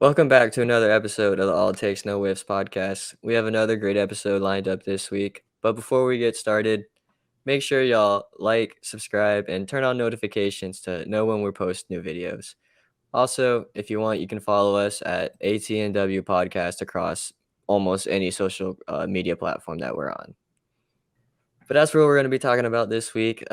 Welcome back to another episode of the All It Takes No Whiffs podcast. We have another great episode lined up this week. But before we get started, make sure y'all like, subscribe, and turn on notifications to know when we're posting new videos. Also, if you want, you can follow us at ATNW Podcast across almost any social media platform that we're on. But that's what we're going to be talking about this week.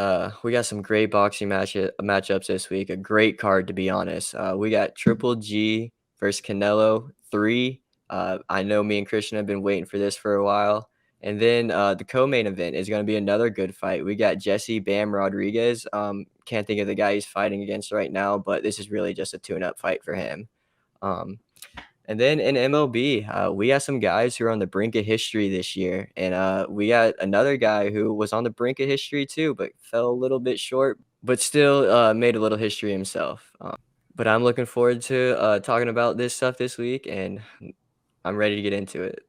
We got some great boxing matchups this week. A great card, to be honest. We got Triple G versus Canelo 3. I know me and Christian have been waiting for this for a while. And then the co-main event is going to be another good fight. We got Jesse Bam Rodriguez. Can't think of the guy he's fighting against right now, but this is really just a tune-up fight for him. And then in MLB, we got some guys who are on the brink of history this year. And we got another guy who was on the brink of history too, but fell a little bit short, but still made a little history himself. But I'm looking forward to talking about this stuff this week, and I'm ready to get into it.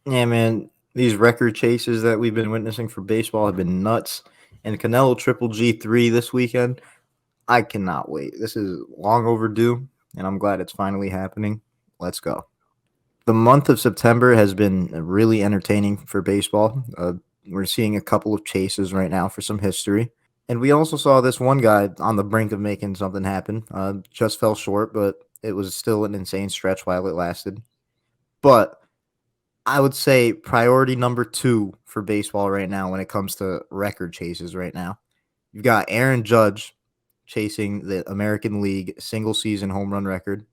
Yeah, man, these record chases that we've been witnessing for baseball have been nuts. And Canelo Triple G3 this weekend, I cannot wait. This is long overdue, and I'm glad it's finally happening. Let's go. The month of September has been really entertaining for baseball. We're seeing a couple of chases right now for some history. And we also saw this one guy on the brink of making something happen. Just fell short, but it was still an insane stretch while it lasted. But I would say priority number 2 for baseball right now when it comes to record chases right now. You've got Aaron Judge chasing the American League single season home run record.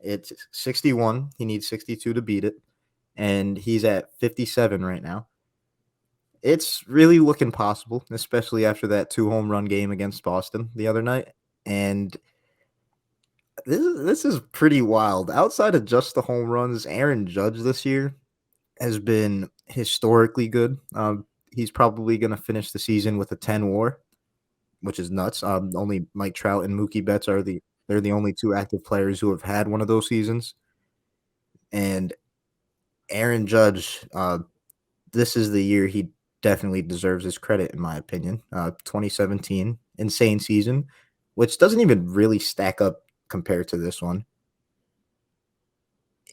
It's 61. He needs 62 to beat it. And he's at 57 right now. It's really looking possible, especially after that 2 home run game against Boston the other night. And this is pretty wild. Outside of just the home runs, Aaron Judge this year has been historically good. He's probably going to finish the season with a 10 WAR, which is nuts. Only Mike Trout and Mookie Betts they're the only 2 active players who have had one of those seasons. And Aaron Judge, this is the year he definitely deserves his credit, in my opinion. 2017, insane season, which doesn't even really stack up compared to this one.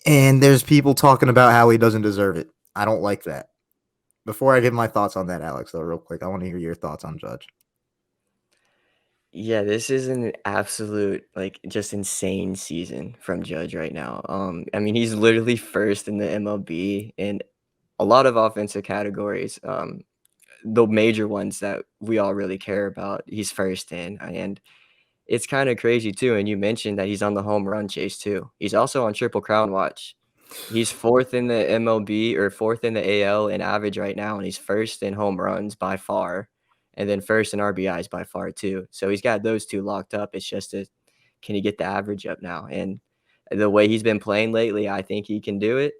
And there's people talking about how he doesn't deserve it. I don't like that. Before I give my thoughts on that, Alex, though, real quick, I want to hear your thoughts on Judge. Yeah, this is an absolute, like, just insane season from Judge right now. I mean, he's literally first in the MLB in a lot of offensive categories. The major ones that we all really care about, he's first in. And it's kind of crazy too. And you mentioned that he's on the home run chase too. He's also on Triple Crown watch. He's fourth in the MLB or fourth in the AL in average right now, and he's first in home runs by far, and then first in RBIs by far too. So he's got those two locked up. It's just can he get the average up now? And the way he's been playing lately, I think he can do it.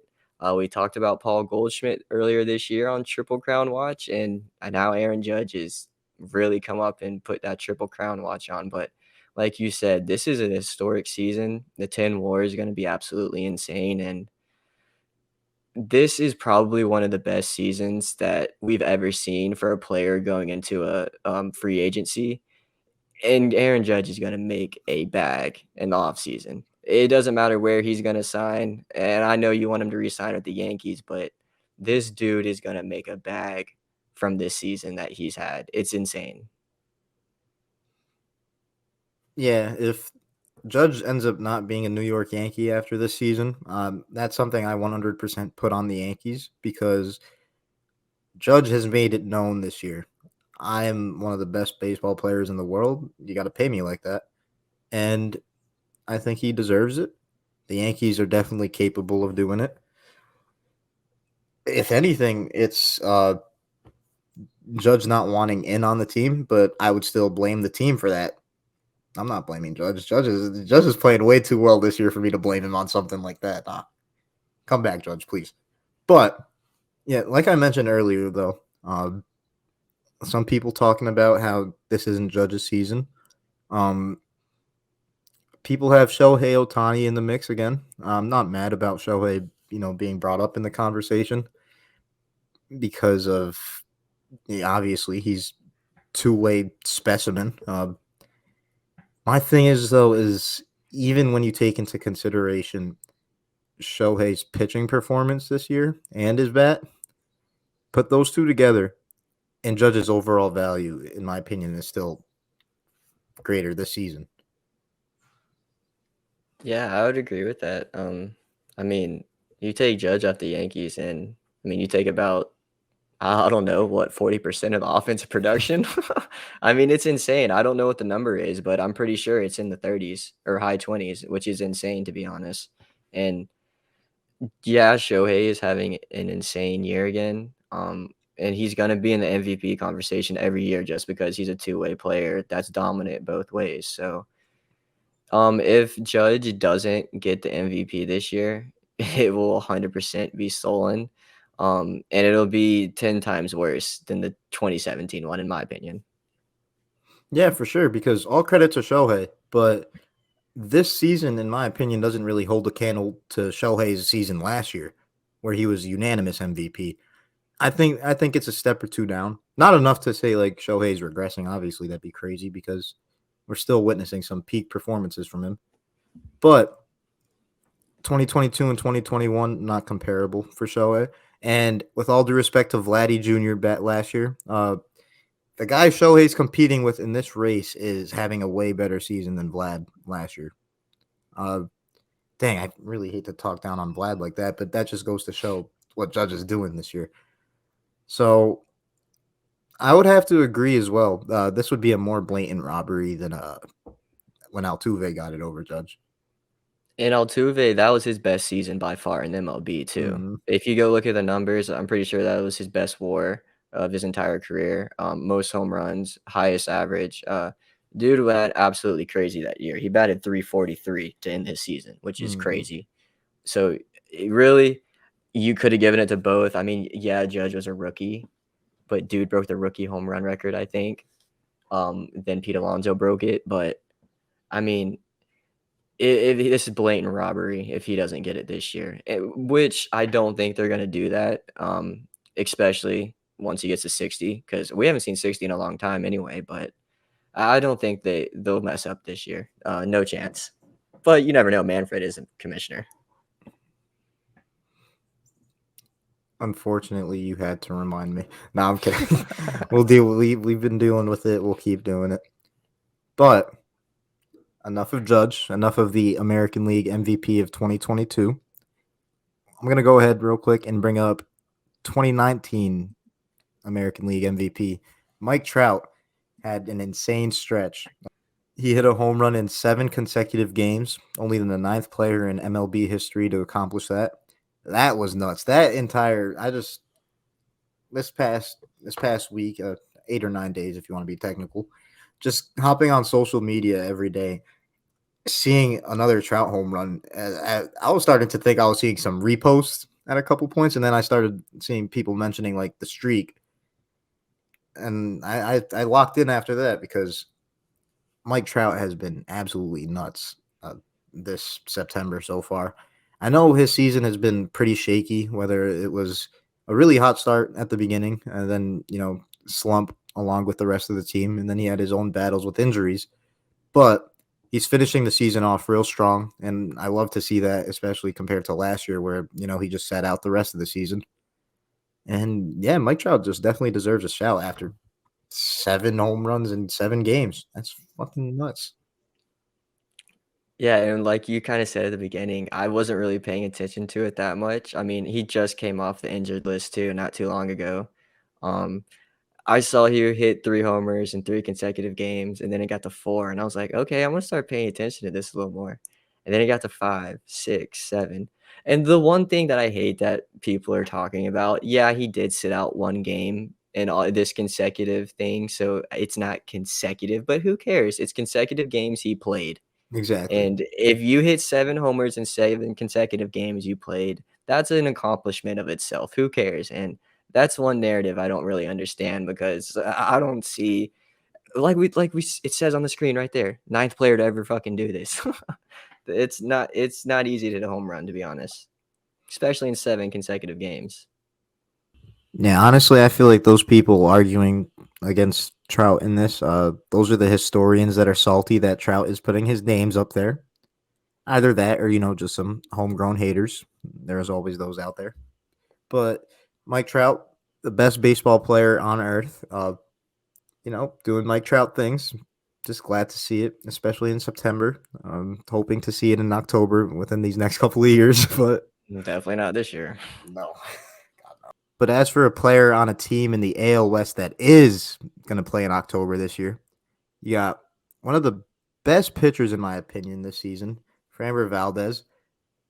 We talked about Paul Goldschmidt earlier this year on Triple Crown watch, and now Aaron Judge has really come up and put that Triple Crown watch on. But like you said, this is a historic season. The 10 WAR is going to be absolutely insane, and this is probably one of the best seasons that we've ever seen for a player going into a free agency. And Aaron Judge is going to make a bag in the offseason. It doesn't matter where he's going to sign. And I know you want him to re-sign with the Yankees, but this dude is going to make a bag from this season that he's had. It's insane. Yeah, if Judge ends up not being a New York Yankee after this season, that's something I 100% put on the Yankees because Judge has made it known this year. I am one of the best baseball players in the world. You got to pay me like that. And I think he deserves it. The Yankees are definitely capable of doing it. If anything, it's Judge not wanting in on the team, but I would still blame the team for that. I'm not blaming Judge. Judge is playing way too well this year for me to blame him on something like that. Come back, Judge, please. But yeah, like I mentioned earlier, though, some people talking about how this isn't Judge's season. People have Shohei Ohtani in the mix again. I'm not mad about Shohei, being brought up in the conversation because of obviously he's two-way specimen. My thing is though is even when you take into consideration Shohei's pitching performance this year and his bat, put those two together, and Judge's overall value, in my opinion, is still greater this season. Yeah, I would agree with that. I mean, you take Judge off the Yankees, and I mean, you take about I don't know what 40% of the offensive production. I mean, it's insane. I don't know what the number is, but I'm pretty sure it's in the 30s or high 20s, which is insane to be honest. And yeah, Shohei is having an insane year again. And he's gonna be in the MVP conversation every year just because he's a two-way player that's dominant both ways. So if Judge doesn't get the MVP this year, it will 100% be stolen. And it'll be 10 times worse than the 2017 one, in my opinion. Yeah, for sure, because all credit to Shohei, but this season, in my opinion, doesn't really hold a candle to Shohei's season last year, where he was unanimous MVP. I think it's a step or two down. Not enough to say like Shohei's regressing. Obviously, that'd be crazy because we're still witnessing some peak performances from him. But 2022 and 2021 not comparable for Shohei. And with all due respect to Vladdy Jr. bet last year, the guy Shohei's competing with in this race is having a way better season than Vlad last year. Uh, Dang, I really hate to talk down on Vlad like that, but that just goes to show what Judge is doing this year. So I would have to agree as well. This would be a more blatant robbery than when Altuve got it over Judge. And Altuve, that was his best season by far in MLB too. Mm-hmm. If you go look at the numbers, I'm pretty sure that was his best WAR of his entire career. Most home runs, highest average. Dude went absolutely crazy that year. He batted 343 to end his season, which is Mm-hmm. crazy. So really, you could have given it to both. I mean, yeah, Judge was a rookie, but dude broke the rookie home run record, I think. Then Pete Alonso broke it, but I mean, this is blatant robbery if he doesn't get it this year, which I don't think they're gonna do that. Especially once he gets to 60, because we haven't seen 60 in a long time anyway. But I don't think they'll mess up this year. No chance. But you never know. Manfred is a commissioner. Unfortunately, you had to remind me. No, I'm kidding. We'll deal. We've been dealing with it. We'll keep doing it. But enough of Judge. Enough of the American League MVP of 2022. I'm gonna go ahead real quick and bring up 2019 American League MVP. Mike Trout had an insane stretch. He hit a home run in 7 consecutive games, only the ninth player in MLB history to accomplish that. That was nuts. That entire this past week, 8 or 9 days, if you want to be technical, just hopping on social media every day, seeing another Trout home run. I was starting to think I was seeing some reposts at a couple points, and then I started seeing people mentioning like the streak, and I locked in after that because Mike Trout has been absolutely nuts this September so far. I know his season has been pretty shaky, whether it was a really hot start at the beginning and then, slump along with the rest of the team. And then he had his own battles with injuries. But he's finishing the season off real strong. And I love to see that, especially compared to last year where, he just sat out the rest of the season. And yeah, Mike Trout just definitely deserves a shout after 7 home runs in 7 games. That's fucking nuts. Yeah, and like you kind of said at the beginning, I wasn't really paying attention to it that much. I mean, he just came off the injured list too, not too long ago. Um, I saw he hit 3 homers in 3 consecutive games, and then it got to 4, and I was like, "Okay, I'm gonna start paying attention to this a little more." And then it got to 5, 6, 7. And the one thing that I hate that people are talking about, yeah, he did sit out 1 game in all this consecutive thing, so it's not consecutive, but who cares? It's consecutive games he played. Exactly. And if you hit 7 homers in 7 consecutive games you played, that's an accomplishment of itself. Who cares? And that's one narrative I don't really understand because I don't see it says on the screen right there, ninth player to ever fucking do this. It's not easy to hit a home run, to be honest, especially in 7 consecutive games. Yeah, honestly, I feel like those people arguing against Trout in this, those are the historians that are salty that Trout is putting his names up there. Either that or, just some homegrown haters. There's always those out there. But Mike Trout, the best baseball player on earth, doing Mike Trout things. Just glad to see it, especially in September. Hoping to see it in October within these next couple of years, but Definitely not this year. no. But as for a player on a team in the AL West that is going to play in October this year, you got one of the best pitchers, in my opinion, this season, Framber Valdez,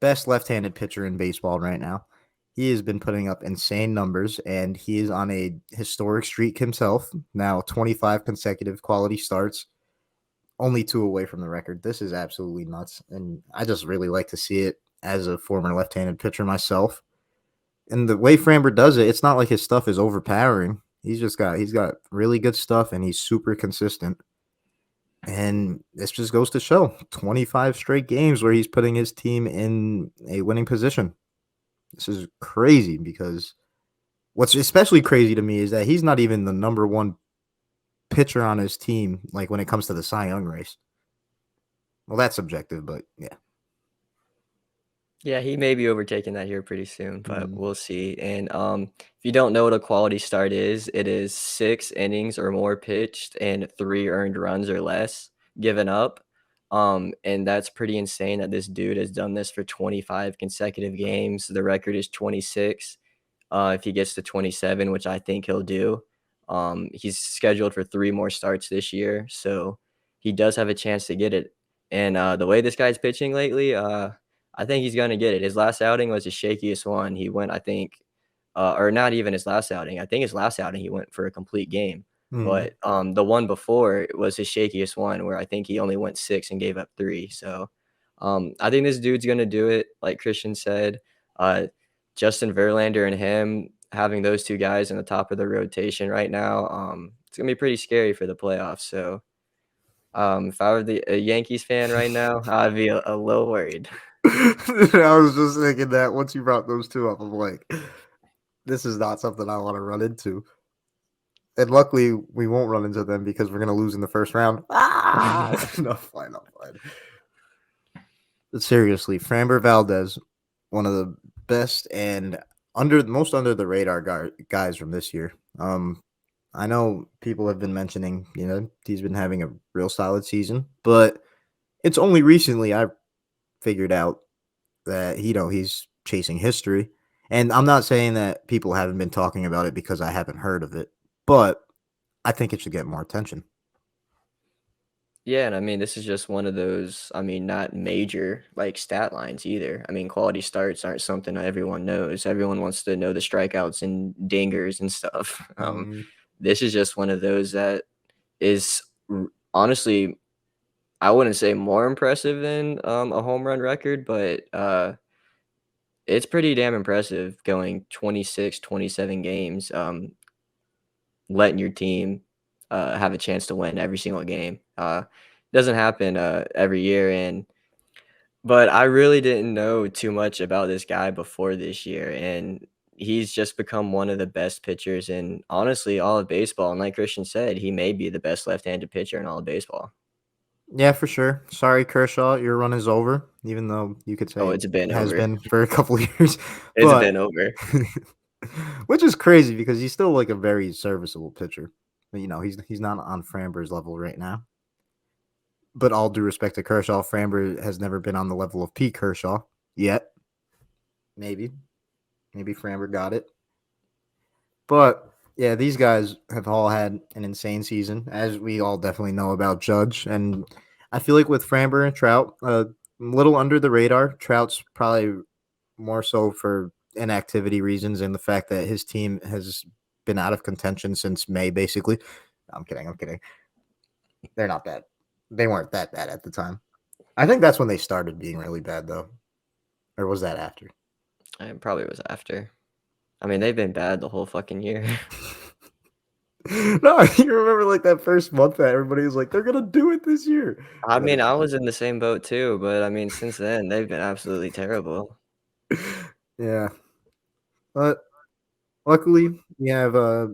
best left-handed pitcher in baseball right now. He has been putting up insane numbers, and he is on a historic streak himself. Now, 25 consecutive quality starts, only 2 away from the record. This is absolutely nuts, and I just really like to see it as a former left-handed pitcher myself. And the way Framber does it, it's not like his stuff is overpowering. He's got really good stuff, and he's super consistent. And this just goes to show 25 straight games where he's putting his team in a winning position. This is crazy because what's especially crazy to me is that he's not even the number one pitcher on his team, like when it comes to the Cy Young race. Well, that's subjective, but yeah. Yeah, he may be overtaking that here pretty soon, but Mm. we'll see. And if you don't know what a quality start is, it is 6 innings or more pitched and 3 earned runs or less given up. And that's pretty insane that this dude has done this for 25 consecutive games. The record is 26. If he gets to 27, which I think he'll do. He's scheduled for 3 more starts this year, so he does have a chance to get it. And the way this guy's pitching lately, I think he's gonna get it. His last outing was the shakiest one. He went, I think, or not even his last outing. I think his last outing he went for a complete game. Mm. But the one before was his shakiest one, where I think he only went 6 and gave up 3. So I think this dude's gonna do it, like Christian said. Justin Verlander and him having those 2 guys in the top of the rotation right now, it's gonna be pretty scary for the playoffs. So if I were a Yankees fan right now, I'd be a little worried. I was just thinking that once you brought those two up, I'm like, this is not something I want to run into. And luckily, we won't run into them because we're going to lose in the first round. No, fine, no, fine. But seriously, Framber Valdez, one of the best and most under the radar guys from this year. I know people have been mentioning, he's been having a real solid season, but it's only recently I figured out that he's chasing history. And I'm not saying that people haven't been talking about it because I haven't heard of it, but I think it should get more attention. Yeah, and I mean, this is just one of those, I mean, not major like stat lines either. I mean, quality starts aren't something that everyone knows. Everyone wants to know the strikeouts and dingers and stuff. Mm. This is just one of those that is honestly, I wouldn't say more impressive than a home run record, but it's pretty damn impressive going 26, 27 games, letting your team have a chance to win every single game. Doesn't happen every year, but I really didn't know too much about this guy before this year, and he's just become one of the best pitchers in honestly all of baseball. And like Christian said, he may be the best left-handed pitcher in all of baseball. Yeah, for sure. Sorry, Kershaw, your run is over, even though you could Oh, say it it's been has over. been for a couple of years. It's But been over. which is crazy because he's still like a very serviceable pitcher. But, he's not on Framber's level right now. But all due respect to Kershaw, Framber has never been on the level of Pete Kershaw yet. Maybe. Maybe Framber got it. But yeah, these guys have all had an insane season, as we all definitely know about Judge. And I feel like with Framber and Trout, a little under the radar. Trout's probably more so for inactivity reasons and the fact that his team has been out of contention since May, basically. I'm kidding. I'm kidding. They're not bad. They weren't that bad at the time. I think that's when they started being really bad, though. Or was that after? It probably was after. I mean, they've been bad the whole fucking year. No, you remember like that first month that everybody was like, they're gonna do it this year. I And then mean, it I didn't. was in the same boat too, but I mean, since then, they've been absolutely terrible. Yeah, but luckily we have a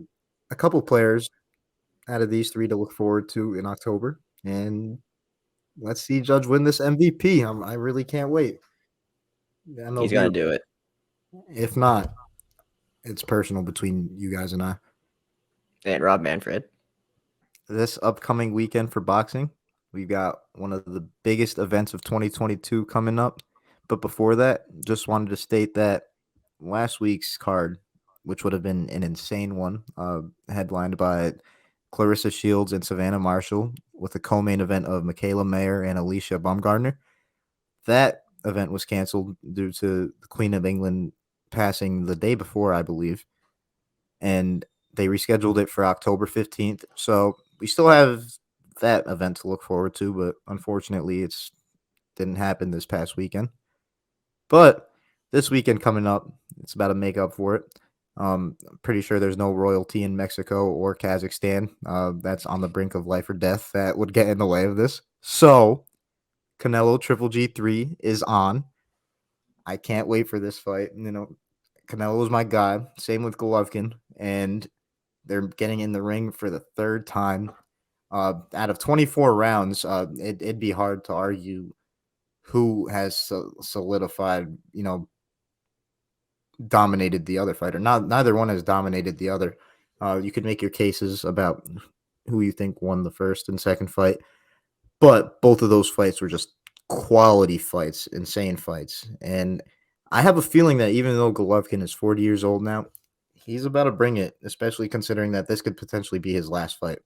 couple players out of these three to look forward to in October, and let's see Judge win this MVP. I really can't wait. The He's MLB, gonna do it. if not, it's personal between you guys and I. And Rob Manfred. This upcoming weekend for boxing, we've got one of the biggest events of 2022 coming up. But before that, just wanted to state that last week's card, which would have been an insane one, headlined by Clarissa Shields and Savannah Marshall, with a co-main event of Michaela Mayer and Alicia Baumgartner. That event was canceled due to the Queen of England passing the day before, I believe, and they rescheduled it for October 15th. So we still have that event to look forward to, but unfortunately, it's didn't happen this past weekend. But this weekend coming up, it's about to make up for it. I'm pretty sure there's no royalty in Mexico or Kazakhstan. That's on the brink of life or death that would get in the way of this. So Canelo Triple G3 is on. I can't wait for this fight. Canelo is my guy. Same with Golovkin, and they're getting in the ring for the third time. Out of 24 rounds, it'd be hard to argue who has solidified, dominated the other fighter. Neither one has dominated the other. You could make your cases about who you think won the first and second fight, but both of those fights were just quality fights, insane fights. And I have a feeling that even though Golovkin is 40 years old now, he's about to bring it, especially considering that this could potentially be his last fight.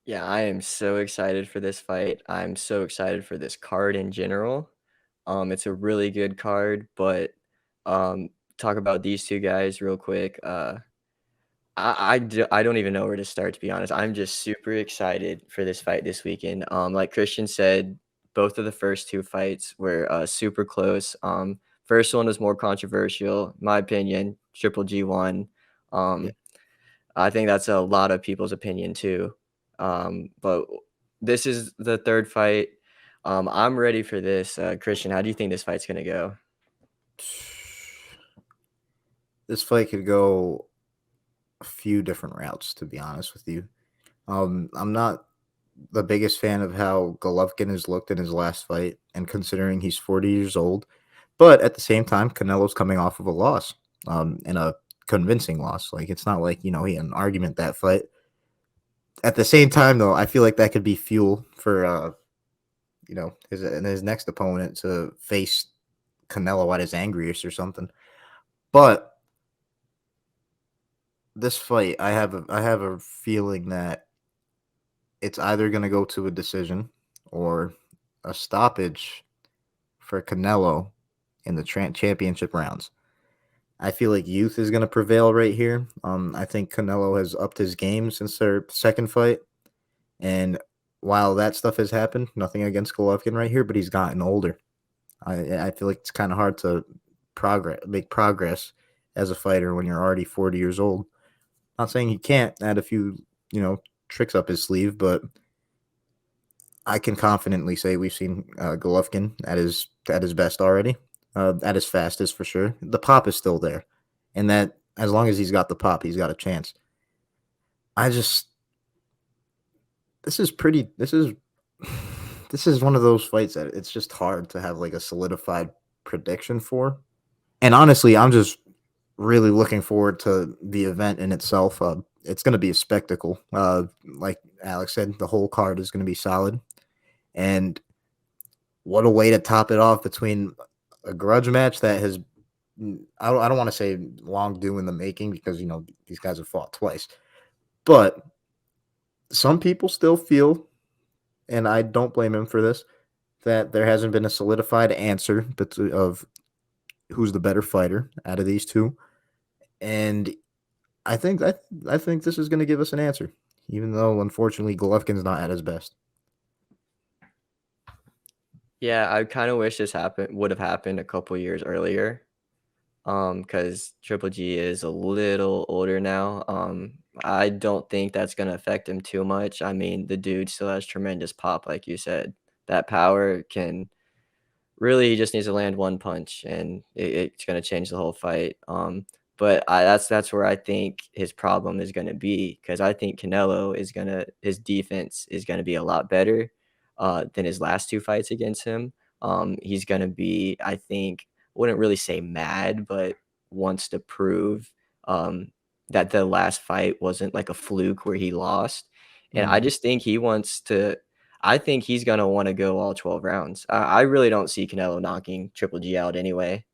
Yeah, I am so excited for this fight. I'm so excited for this card in general. It's a really good card, but um, talk about these two guys real quick. I don't even know where to start, to be honest. I'm just super excited for this fight this weekend. Like Christian said, both of the first two fights were super close. First one was more controversial, in my opinion. Triple G won. Yeah. Um, I think that's a lot of people's opinion too. But this is the third fight. I'm ready for this. Christian, how do you think this fight's gonna go? This fight could go a few different routes, to be honest with you. I'm not the biggest fan of how Golovkin has looked in his last fight, and considering he's 40 years old, but at the same time, Canelo's coming off of a loss, and a convincing loss. Like it's not like he had an argument that fight. At the same time, though, I feel like that could be fuel for his next opponent to face Canelo at his angriest or something. But this fight, I have a feeling that it's either going to go to a decision or a stoppage for Canelo in the championship rounds. I feel like youth is going to prevail right here. I think Canelo has upped his game since their second fight, and while that stuff has happened, nothing against Golovkin right here, but he's gotten older. I feel like it's kind of hard to make progress as a fighter when you're already 40 years old. Not saying he can't add a few, tricks up his sleeve, but I can confidently say we've seen Golovkin at his best already, at his fastest for sure. The pop is still there, and that as long as he's got the pop, he's got a chance. I just this is pretty. This is one of those fights that it's just hard to have like a solidified prediction for. And honestly, I'm just really looking forward to the event in itself. It's going to be a spectacle. Like Alex said, the whole card is going to be solid. And what a way to top it off between a grudge match that has, I don't want to say long due in the making because, these guys have fought twice. But some people still feel, and I don't blame him for this, that there hasn't been a solidified answer of who's the better fighter out of these two. And I think this is going to give us an answer, even though unfortunately Golovkin's not at his best. Yeah, I kind of wish this would have happened a couple years earlier. Because Triple G is a little older now. I don't think that's gonna affect him too much. I mean, the dude still has tremendous pop, like you said. That power can really, he just needs to land one punch, and it's gonna change the whole fight. But that's where I think his problem is gonna be, because I think Canelo is gonna his defense is gonna be a lot better, than his last 2 fights against him. He's gonna be, I think, wouldn't really say mad, but wants to prove, that the last fight wasn't like a fluke where he lost, and I Mhm. just think he wants to I think he's gonna wanna go all 12 rounds. I really don't see Canelo knocking Triple G out anyway.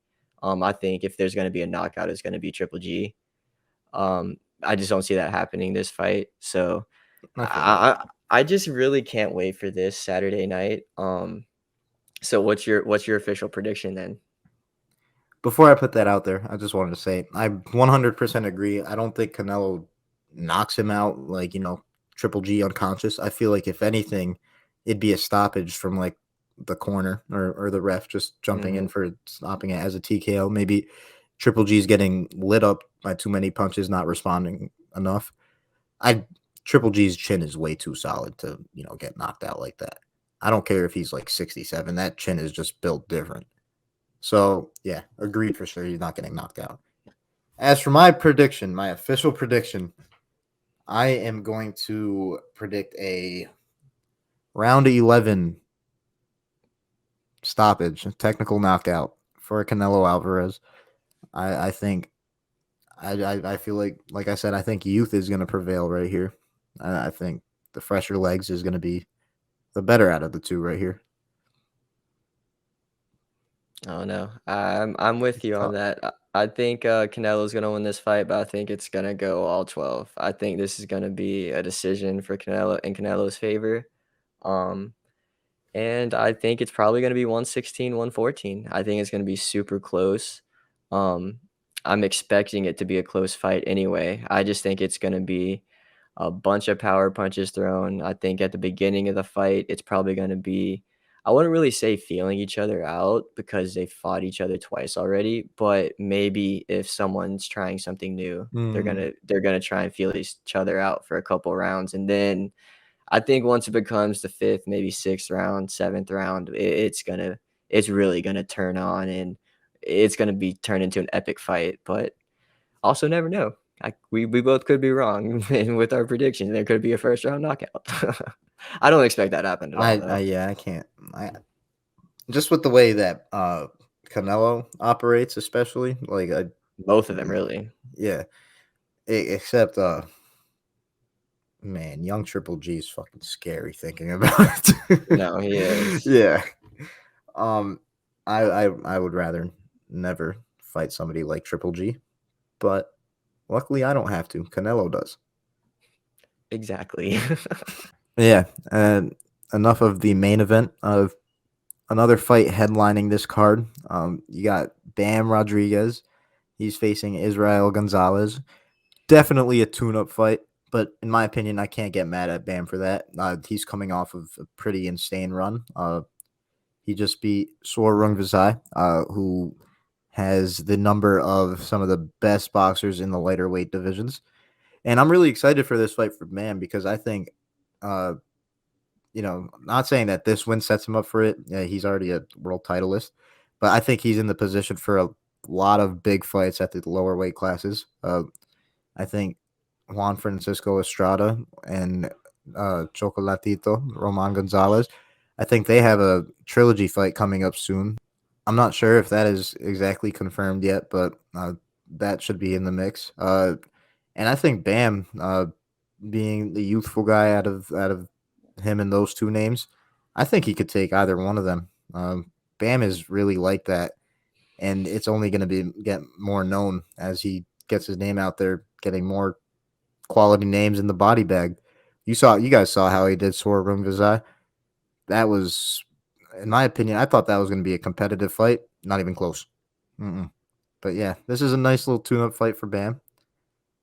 I think if there's gonna be a knockout, it's gonna be Triple G. I just don't see that happening this fight. So I feel that. I just really can't wait for this Saturday night. So what's your official prediction then? Before I put that out there, I just wanted to say I 100% agree. I don't think Canelo knocks him out like, Triple G unconscious. I feel like if anything, it'd be a stoppage from like the corner or the ref just jumping in Mhm. for stopping it as a TKO. Maybe Triple G's getting lit up by too many punches, not responding enough. I Triple G's chin is way too solid to, get knocked out like that. I don't care if he's like 67. That chin is just built different. So, yeah, agreed for sure. He's not getting knocked out. As for my prediction, my official prediction, I am going to predict a round 11 stoppage, a technical knockout for Canelo Alvarez. I think, I feel like I said, I think youth is going to prevail right here. I think the fresher legs is going to be the better out of the two right here. Oh no, I'm with you on Tough. that. I think Canelo's gonna win this fight, but I think it's gonna go all 12. I think this is gonna be a decision for Canelo in Canelo's favor. Um, And I think it's probably gonna be 116, 114. I think it's gonna be super close. Um, I'm expecting it to be a close fight anyway. I just think it's gonna be a bunch of power punches thrown. I think at the beginning of the fight, it's probably gonna be I wouldn't really say feeling each other out because they fought each other twice already, but maybe if someone's trying something new, Mm, they're gonna try and feel each other out for a couple rounds, and then I think once it becomes the 5th, maybe 6th round, 7th round, it's really gonna turn on, and it's gonna be turned into an epic fight, but also never know. We both could be wrong with our predictions. There could be a first round knockout. I don't expect that to happen at all, I though. yeah, I can't. I just with the way that Canelo operates, especially like Both of them, really. yeah, except man, young Triple G is fucking scary thinking about it. No, he is. Yeah. Um, I would rather never fight somebody like Triple G, but luckily I don't have to. Canelo does. Exactly. Yeah, and enough of the main event of another fight headlining this card. You got Bam Rodriguez. He's facing Israel Gonzalez. Definitely a tune-up fight, but in my opinion, I can't get mad at Bam for that. He's coming off of a pretty insane run. He just beat Saul Rungvisai, who has the number of some of the best boxers in the lighter weight divisions. And I'm really excited for this fight for Bam because I think, uh, not saying that this win sets him up for it. Yeah, he's already a world titleist, but I think he's in the position for a lot of big fights at the lower weight classes. I think Juan Francisco Estrada and Chocolatito Roman Gonzalez. I think they have a trilogy fight coming up soon. I'm not sure if that is exactly confirmed yet, but that should be in the mix. And I think Bam, being the youthful guy out of him and those two names, I think he could take either one of them. Bam is really like that, and it's only going to get more known as he gets his name out there, getting more quality names in the body bag. You guys saw how he did Sor Rungvisai. That was, in my opinion, I thought that was going to be a competitive fight. Not even close. Mm-mm. But yeah, this is a nice little tune-up fight for Bam.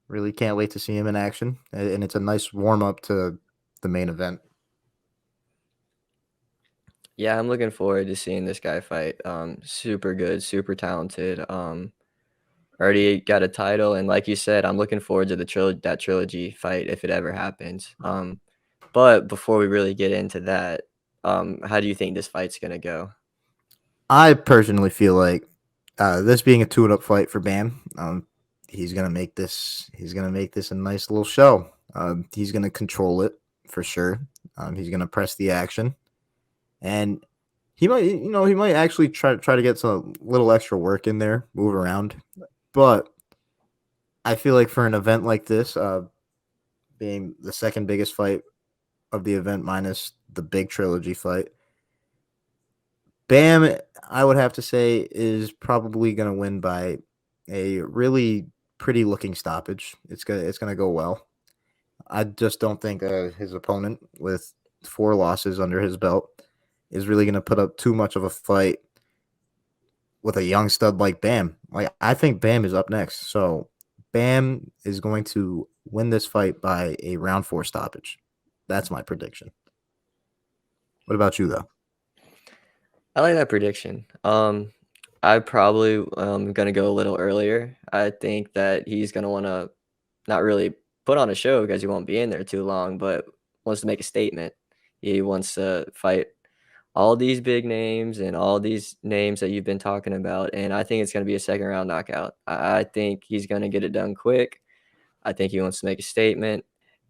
Really can't wait to see him in action, and it's a nice warm-up to the main event. Yeah, I'm looking forward to seeing this guy fight. Super good, super talented. Already got a title, and like you said, I'm looking forward to that trilogy fight if it ever happens. But before we really get into that, how do you think this fight's gonna go? I personally feel like this being a tune-up fight for Bam. he's gonna make this. He's gonna make this a nice little show. He's gonna control it for sure. He's gonna press the action, and he might actually try to get some little extra work in there, move around. But I feel like for an event like this, being the second biggest fight of the event minus the big trilogy fight, Bam, I would have to say, is probably going to win by a really pretty looking stoppage. It's gonna go well. I just don't think his opponent with 4 losses under his belt is really going to put up too much of a fight with a young stud like Bam. Like I think Bam is up next, so Bam is going to win this fight by a round 4 stoppage. That's my prediction. What about you though? I like that prediction. I probably gonna go a little earlier. I think that he's gonna want to not really put on a show because he won't be in there too long, but wants to make a statement. He wants to fight all these big names and all these names that you've been talking about, and I think it's gonna be a second round knockout. I think he's gonna get it done quick. I think he wants to make a statement,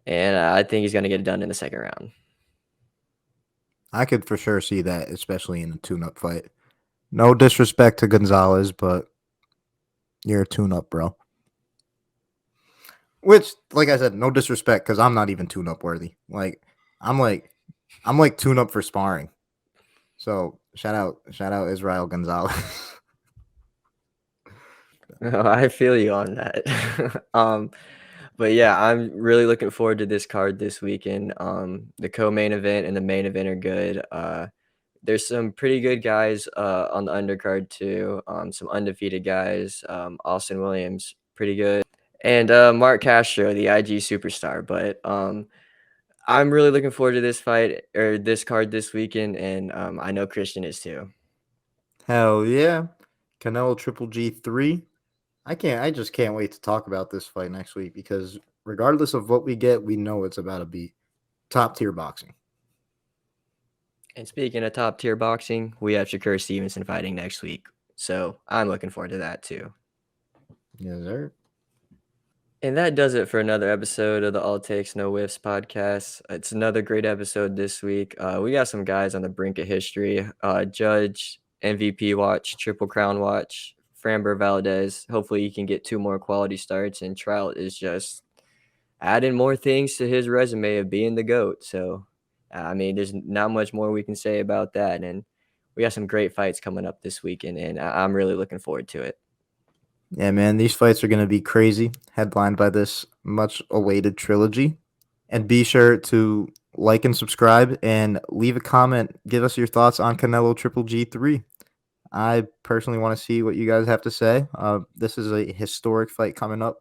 and I think he's gonna get it done in the second round. I could for sure see that, especially in a tune-up fight. No disrespect to Gonzalez, but you're a tune-up, bro. Which, like I said, no disrespect because I'm not even tune-up worthy. I'm like, I'm like tune-up for sparring. So shout out Israel Gonzalez. I feel you on that. But yeah, I'm really looking forward to this card this weekend. The co-main event and the main event are good. There's some pretty good guys on the undercard too. Some undefeated guys. Austin Williams, pretty good, and Mark Castro, the IG superstar. But I'm really looking forward to this fight or this card this weekend, and I know Christian is too. Hell yeah. Canelo Triple G3. I just can't wait to talk about this fight next week because regardless of what we get, we know it's about to be top tier boxing. And speaking of top tier boxing, we have Shakur Stevenson fighting next week. So I'm looking forward to that too. Yes, sir. And that does it for another episode of the All Takes No Whiffs podcast. It's another great episode this week. We got some guys on the brink of history. Judge, MVP watch, Triple Crown watch, Framber Valdez. Hopefully he can get 2 more quality starts. And Trout is just adding more things to his resume of being the GOAT. So, I mean, there's not much more we can say about that. And we got some great fights coming up this weekend, and I'm really looking forward to it. Yeah, man, these fights are going to be crazy, headlined by this much awaited trilogy. And be sure to like and subscribe and leave a comment. Give us your thoughts on Canelo Triple G3. I personally want to see what you guys have to say. This is a historic fight coming up.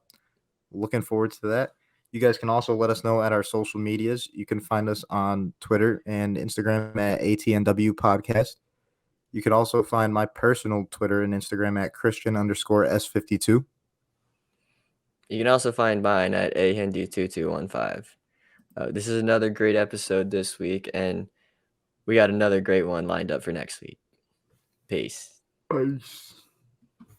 Looking forward to that. You guys can also let us know at our social medias. You can find us on Twitter and Instagram at ATNW Podcast. You can also find my personal Twitter and Instagram at Christian_S52. You can also find mine at ahindu2215. This is another great episode this week, and we got another great one lined up for next week. Peace. Peace.